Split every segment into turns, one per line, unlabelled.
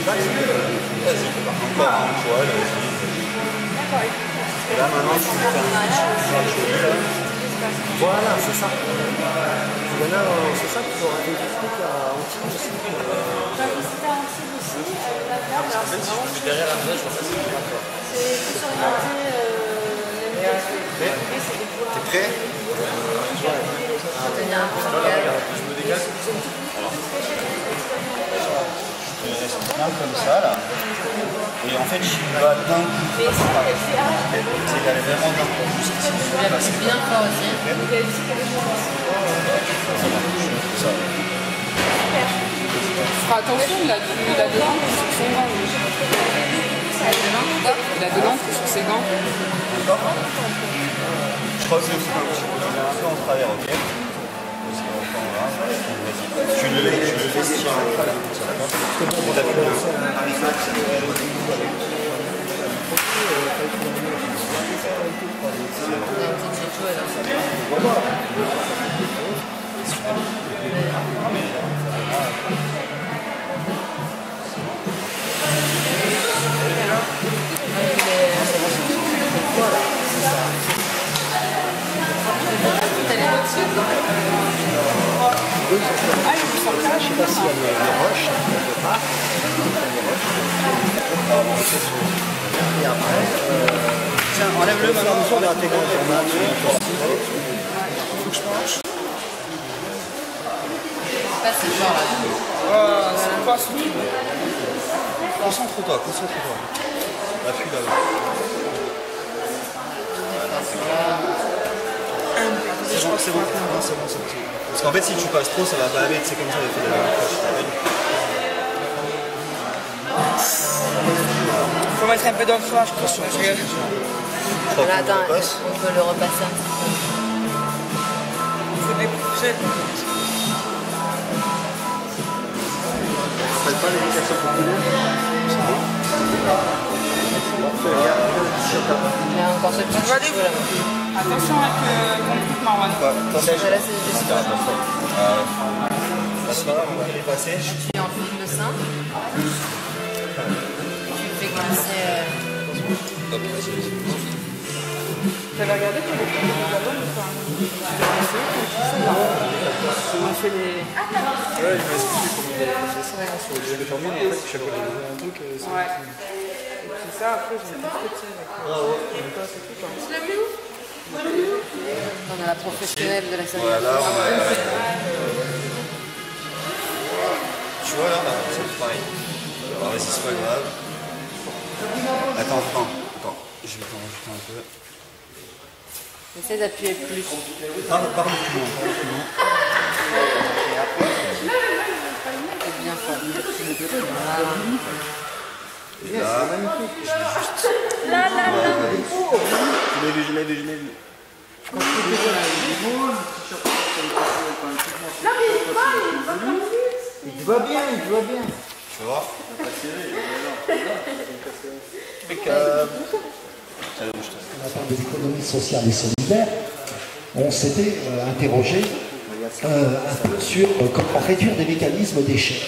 Vas-y, encore un poil, vas-y. Et là maintenant tu fais un joli là. Voilà, c'est ça. Il y en a, c'est ça qu'il aura des trucs à anti aussi.
C'était anti aussi, la viande.
En fait, si je mets derrière la main, je vois pas ce que c'est.
C'est plus orienté,
T'es prêt? Je me dégage. Je reste bien comme ça là. Et en fait, j'y vais d'un coup. C'est d'aller vraiment d'un coup jusqu'ici.
C'est bien fort aussi.
Fera attention, il a de l'encre sur ses gants. Il a de l'encre sur ses gants.
D'accord. Je crois que c'est aussi un petit peu en travers, ok? Parce qu'enfin, voilà. Tu le laisses tirer. On t'appuie je sais pas s'il y a des roches, quelque part. Et après, tiens, enlève-le maintenant, on va intégrer ton âme sur le corps. Faut que je penche.
Passe ce genre là.
C'est quoi ce truc?
Concentre-toi, concentre-toi. Appuie là-bas. Je crois que c'est bon. Non, c'est bon, c'est bon. Parce qu'en fait, si tu passes trop, ça va pas aller. C'est comme ça, il fait de la
Faut mettre un peu dans le foie, je pense. Je rigole.
Voilà, attends, on peut le repasser un petit peu.
Il faut dépousser.
Faites pas l'éducation populaire.
Il y a encore ce petit cheveu là.
Attention avec ton truc, Marwan.
Là, c'est juste ça.
C'est pas grave, on va les passer.
Tu enfiles le sein. Tu fais glisser.
Hop, vas-y.
T'avais regardé pour les premiers de la bonne ou pas? On a fait les...
Ouais, il m'a expliqué comment il avait fait ça. Sur le détermine, en fait, chaque fois qu'il faisait un truc, c'est...
Ouais. Et puis ça, après, j'ai fait avec...
Ah ouais.
C'est tout, quoi.
Tu l'as mis où? On a la professionnelle de la salle.
Voilà, tu vois là, c'est pareil. Alors vas-y, c'est pas grave. Attends, je vais t'en rajouter un peu.
Essaye d'appuyer plus.
Parle plus loin.
C'est bien fort. Voilà.
Et là, je vais juste... Je l'ai vu.
Il va bien.
Tu vois?
De l'économie sociale et solidaire, on s'était interrogé un peu sur comment réduire des mécanismes d'échec.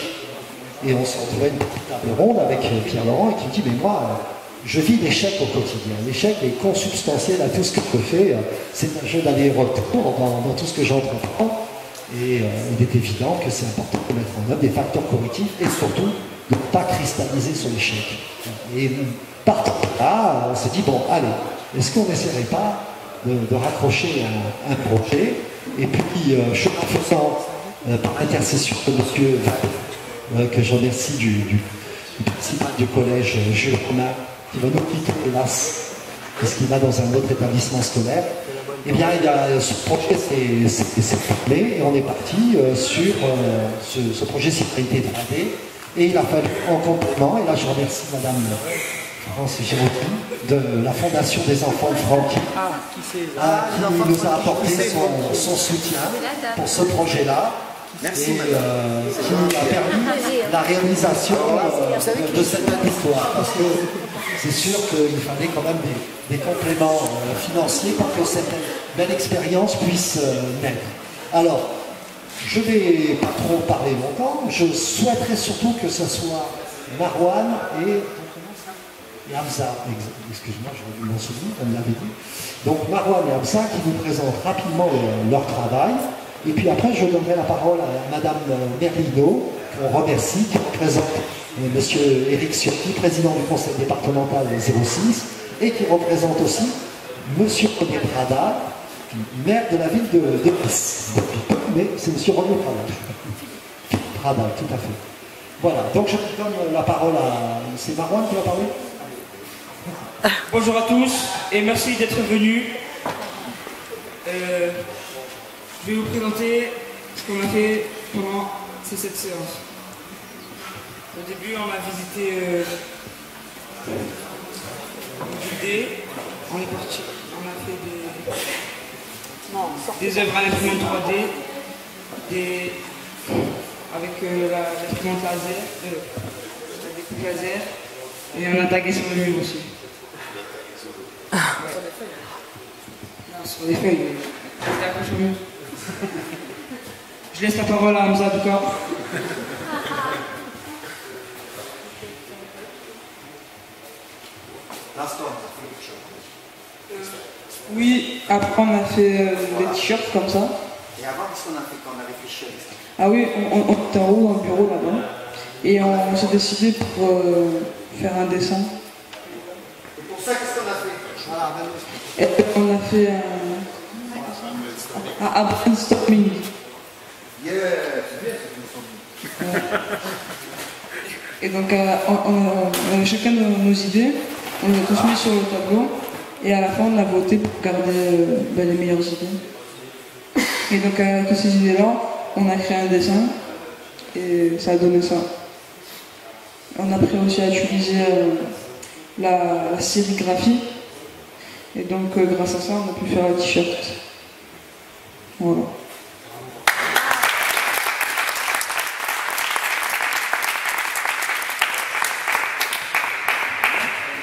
Et on s'est retrouvé une petite table ronde avec Pierre Laurent et qui me dit, mais moi, je vis l'échec au quotidien. L'échec est consubstantiel à tout ce que je fais. C'est un jeu d'aller-retour dans tout ce que j'entreprends. Et il est évident que c'est important de mettre en œuvre des facteurs correctifs et surtout de ne pas cristalliser sur l'échec. Et partant de là, on s'est dit, bon, allez, est-ce qu'on n'essaierait pas de raccrocher un projet? Et puis, chemin faisant, par l'intercession de M. Valle, que je remercie du principal du collège Jules Renard, qui va nous quitter, hélas, puisqu'il va dans un autre établissement scolaire, eh bien, ce projet s'est formé et on est parti sur ce projet citoyenneté 3D. Et il a fallu en complément, et là je remercie Madame France Girotti de la Fondation des enfants de Franck, qui nous a apporté son soutien pour ce projet-là. Merci, et qui a permis la réalisation de cette belle histoire. Parce que c'est sûr qu'il fallait quand même des compléments financiers pour que cette belle expérience puisse naître. Alors, je ne vais pas trop parler longtemps, je souhaiterais surtout que ce soit Marwan et Hamza. Excuse-moi, j'aurais dû m'en souvenir, on me l'avait dit. Donc Marwan et Hamza qui vous présentent rapidement leur travail. Et puis après, je donnerai la parole à Madame Merlino, qu'on remercie, qui représente Monsieur Éric Ciotti, président du conseil départemental 06, et qui représente aussi Monsieur René Prada, maire de la ville de Nice. Mais c'est Monsieur René Prada. Prada, tout à fait. Voilà, donc je donne la parole à... C'est Marwan qui va parler.
Bonjour à tous et merci d'être venus. Je vais vous présenter ce qu'on a fait pendant ces 7 séances. Au début, on a visité l'idée. On est parti. On a fait des œuvres à l'imprimante 3D, avec l'imprimante laser, la découpe laser, et on a tagué sur le mur aussi. Ouais. Non, sur des feuilles. C'était accroché au mur. Je laisse la parole à Hamza du corps. Oui, après on a fait des t-shirts comme ça.
Et avant, qu'est-ce qu'on a fait quand on avait fait chier?
Ah oui, on était en haut dans le bureau là-bas. Et on s'est décidé pour faire un dessin.
Et pour ça, qu'est-ce qu'on a fait? Voilà,
Et on a fait un brainstorming.
yeah, c'est bien.
Et donc on avait chacun nos idées, on les a tous mis sur le tableau. Et à la fin, on a voté pour garder les meilleures idées. Et donc, avec ces idées-là, on a créé un dessin et ça a donné ça. On a appris aussi à utiliser la sérigraphie. Et donc, grâce à ça, on a pu faire un t-shirt. Voilà.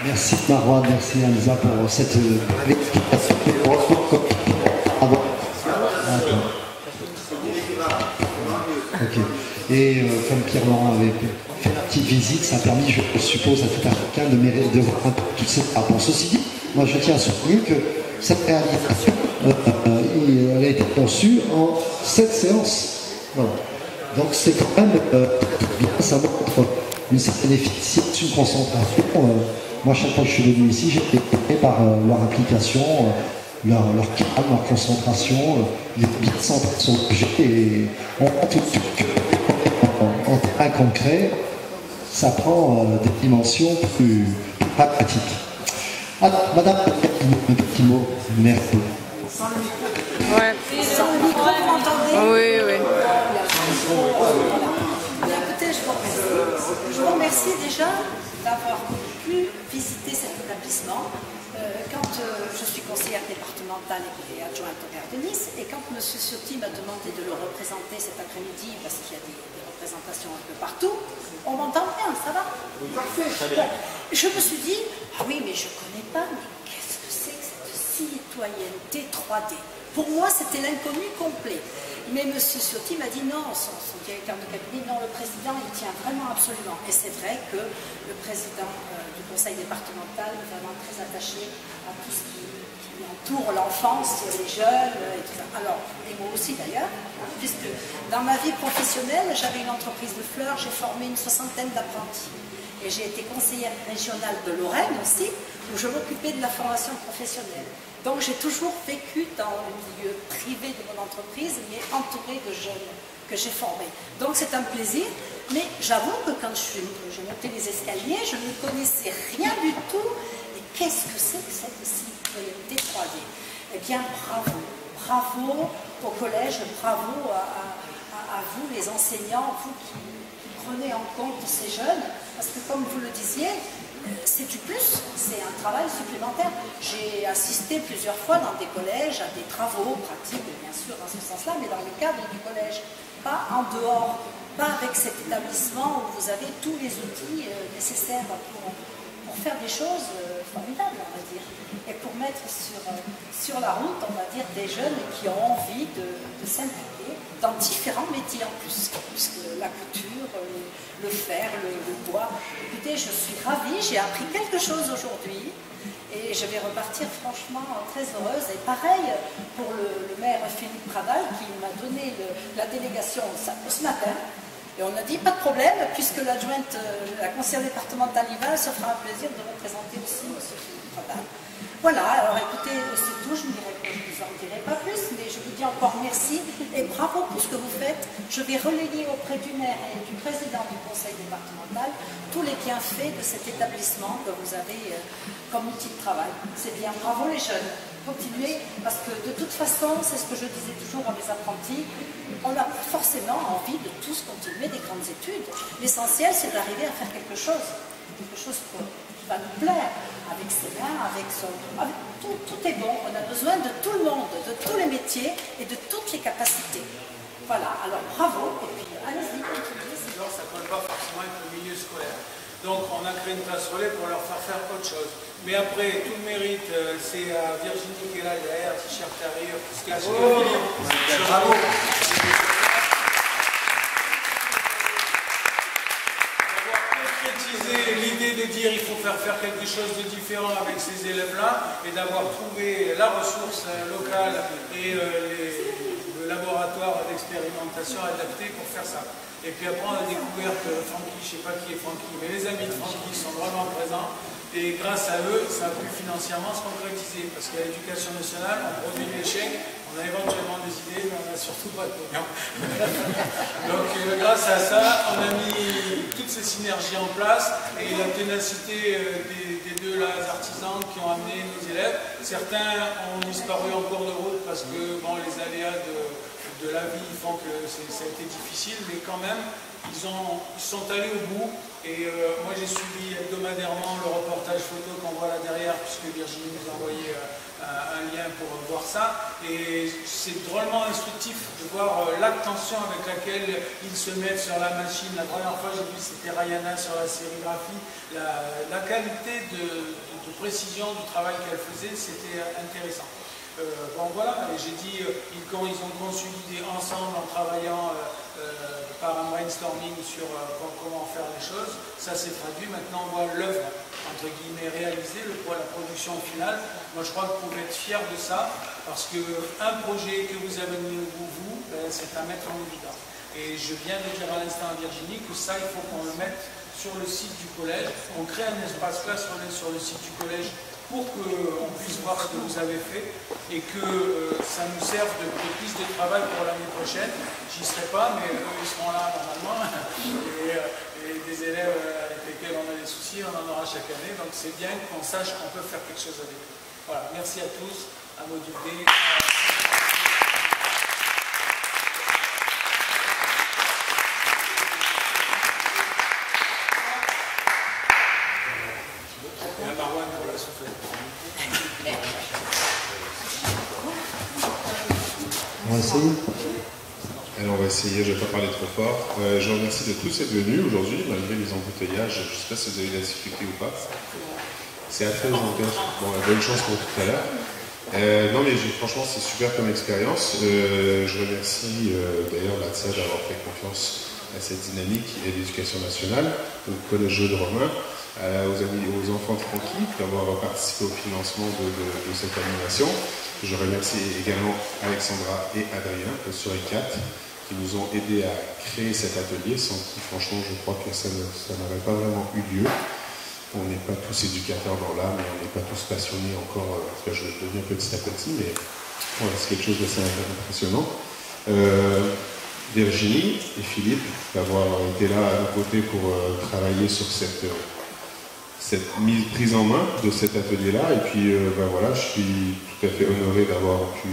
Merci Marwan, merci Hamza pour cette explication. Ok. Et comme Pierre-Laurent avait fait la petite visite, ça a permis, je suppose, à tout un chacun de voir un peu toutes ces réponses. Ceci dit, moi je tiens à souligner que cette réalisation, elle a été conçue en 7 séances. Voilà. Donc c'est quand même bien, ça montre une certaine efficience, une concentration. Moi, chaque fois que je suis venu ici, j'ai été étonné par leur application, leur calme, leur concentration, les bien centrés sur le projet. Et on voit tout de suite qu'en terrain concret, ça prend des dimensions plus pratiques. Alors, Madame, un petit mot, merci.
Ouais.
Sans le micro, vous m'entendez?
Oui, oui.
Écoutez, je vous remercie déjà d'avoir pu visiter cet établissement. Quand je suis conseillère départementale et adjointe au maire de Nice, et quand M. Ciotti m'a demandé de le représenter cet après-midi, parce qu'il y a des représentations un peu partout, on m'entend bien, ça va?
Parfait, très
Bon,
bien.
je me suis dit, ah oui, mais je ne connais pas, mais qu'est-ce que c'est que cette citoyenneté 3D? Pour moi, c'était l'inconnu complet. Mais M. Ciotti m'a dit non, son directeur de cabinet, non, le président, il tient vraiment absolument. Et c'est vrai que le président du conseil départemental est vraiment très attaché à tout ce qui entoure l'enfance, les jeunes, et tout ça. Alors, et moi aussi d'ailleurs, puisque dans ma vie professionnelle, j'avais une entreprise de fleurs, j'ai formé une 60aine d'apprentis. Et j'ai été conseillère régionale de Lorraine aussi, où je m'occupais de la formation professionnelle. Donc j'ai toujours vécu dans le milieu privé de mon entreprise, mais entourée de jeunes que j'ai formés. Donc c'est un plaisir, mais j'avoue que quand j'ai monté les escaliers, je ne connaissais rien du tout. Et qu'est-ce que c'est que cette citoyenneté 3D? Eh bien, bravo. Bravo au collège, bravo à vous les enseignants, vous qui prenez en compte ces jeunes, parce que comme vous le disiez, c'est du plus, c'est un travail supplémentaire. J'ai assisté plusieurs fois dans des collèges à des travaux pratiques, bien sûr, dans ce sens-là, mais dans le cadre du collège, pas en dehors, pas avec cet établissement où vous avez tous les outils nécessaires pour faire des choses formidables, on va dire, et pour mettre sur la route, on va dire, des jeunes qui ont envie de s'impliquer dans différents métiers en plus, puisque la couture, le fer, le bois, écoutez, je suis ravie, j'ai appris quelque chose aujourd'hui et je vais repartir franchement très heureuse. Et pareil pour le maire Philippe Pradal qui m'a donné la délégation ce matin. Et on a dit, pas de problème, puisque l'adjointe, la conseillère départementale y va, elle se fera un plaisir de représenter aussi M. Philippe Pradal. Voilà, alors écoutez, c'est tout, je ne vous en dirai pas plus, mais je vous dis encore merci et bravo pour ce que vous faites. Je vais relayer auprès du maire et du président du conseil départemental tous les bienfaits de cet établissement que vous avez comme outil de travail. C'est bien, bravo les jeunes, continuez, parce que de toute façon, c'est ce que je disais toujours à mes apprentis, on a forcément envie de tous continuer des grandes études. L'essentiel, c'est d'arriver à faire quelque chose qui va nous plaire, avec ses mains, avec son... tout est bon, on a besoin de tout le monde, de tous les métiers et de toutes les capacités. Voilà, alors bravo, et puis allez-y, continuez.
Alors, ça ne colle pas forcément avec le milieu scolaire. Donc on a créé une classe relais pour leur faire autre chose. Mais après, tout le mérite, c'est à Virginie qui est là derrière, t-shirt arrière, tout ce qu'elle a. Bravo. L'idée de dire il faut faire quelque chose de différent avec ces élèves-là et d'avoir trouvé la ressource locale et le laboratoire d'expérimentation adapté pour faire ça. Et puis après on a découvert que Francky, je ne sais pas qui est Francky, mais les amis de Francky sont vraiment présents et grâce à eux, ça a pu financièrement se concrétiser parce qu'à l'éducation nationale, on produit de l'échec, on a éventuellement des idées, mais on n'a surtout pas de pognon. Donc grâce à ça, on a mis toutes ces synergies en place et la ténacité des deux là, artisans qui ont amené nos élèves. Certains ont disparu en cours de route parce que bon, les aléas de la vie font que ça a été difficile, mais quand même, ils sont allés au bout. Et moi, j'ai suivi hebdomadairement le reportage photo qu'on voit là derrière, puisque Virginie nous a envoyé un lien pour voir ça. Et c'est drôlement instructif de voir l'attention avec laquelle ils se mettent sur la machine. La première fois, j'ai vu, c'était Rayana sur la sérigraphie. La qualité de précision du travail qu'elle faisait, c'était intéressant. Bon voilà, j'ai dit, quand ils ont consolidé ensemble en travaillant par un brainstorming sur comment faire les choses, ça s'est traduit. Maintenant on voit l'œuvre, entre guillemets, réalisée, la production finale. Moi je crois que vous pouvez être fiers de ça, parce qu'un projet que vous avez mené au bout, vous, c'est à mettre en évidence. Et je viens de dire à l'instant à Virginie que ça, il faut qu'on le mette sur le site du collège. On crée un espace classe relais sur le site du collège pour qu'on puisse voir ce que vous avez fait et que ça nous serve de piste de travail pour l'année prochaine. J'y serai pas, mais eux, ils seront là normalement. Et des élèves avec lesquels on a des soucis, on en aura chaque année. Donc c'est bien qu'on sache qu'on peut faire quelque chose avec eux. Voilà, merci à tous, à Module D.
On va essayer.
Alors on va essayer, je ne vais pas parler trop fort. Je vous remercie de tous être venus aujourd'hui, malgré les embouteillages. Je ne sais pas si vous avez de la difficulté ou pas. C'est à 13 donc bon, bonne chance pour tout à l'heure. Non mais franchement c'est super comme expérience. Je remercie d'ailleurs l'ATSA d'avoir fait confiance à cette dynamique et l'éducation nationale, au collège de Romain, aux enfants de Francky d'avoir participé au financement de cette animation. Je remercie également Alexandra et Adrien, sur ECAT, qui nous ont aidés à créer cet atelier, sans qui franchement je crois que ça n'aurait pas vraiment eu lieu. On n'est pas tous éducateurs dans l'âme, et on n'est pas tous passionnés encore, parce que je deviens petit à petit, mais voilà, c'est quelque chose d'assez impressionnant. Virginie et Philippe d'avoir été là à nos côtés pour travailler sur cette prise en main de cet atelier-là. Et puis ben voilà, je suis tout à fait honoré d'avoir pu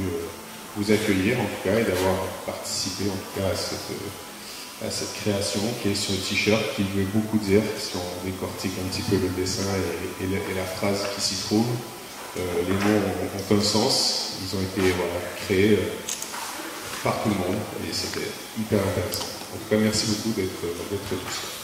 vous accueillir en tout cas et d'avoir participé en tout cas à cette création qui est sur le t-shirt, qui veut beaucoup dire, si on décortique un petit peu le dessin et la phrase qui s'y trouve. Les mots ont un sens, ils ont été voilà, créés par tout le monde et c'était hyper intéressant. En tout cas, merci beaucoup d'être tous là.